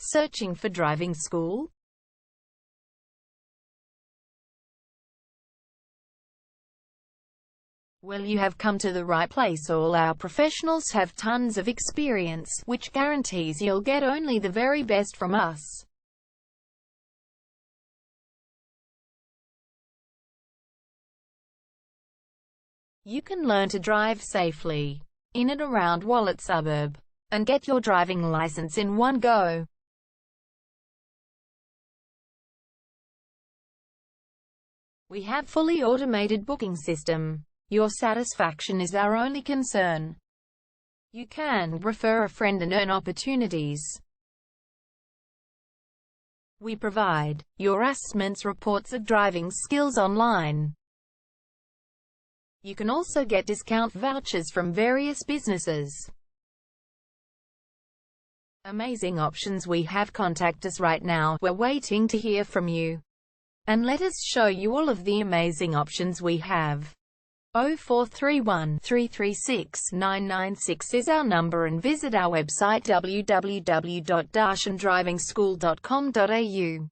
Searching for driving school? Well, you have come to the right place. All our professionals have tons of experience, which guarantees you'll get only the very best from us. You can learn to drive safely in and around Wollert suburb and get your driving license in one go. We have fully automated booking system. Your satisfaction is our only concern. You can refer a friend and earn opportunities. We provide your assessments reports of driving skills online. You can also get discount vouchers from various businesses. Amazing options we have. Contact us right now. We're waiting to hear from you. And let us show you all of the amazing options we have. 0431 336 996 is our number, and visit our website www.darshandrivingschool.com.au.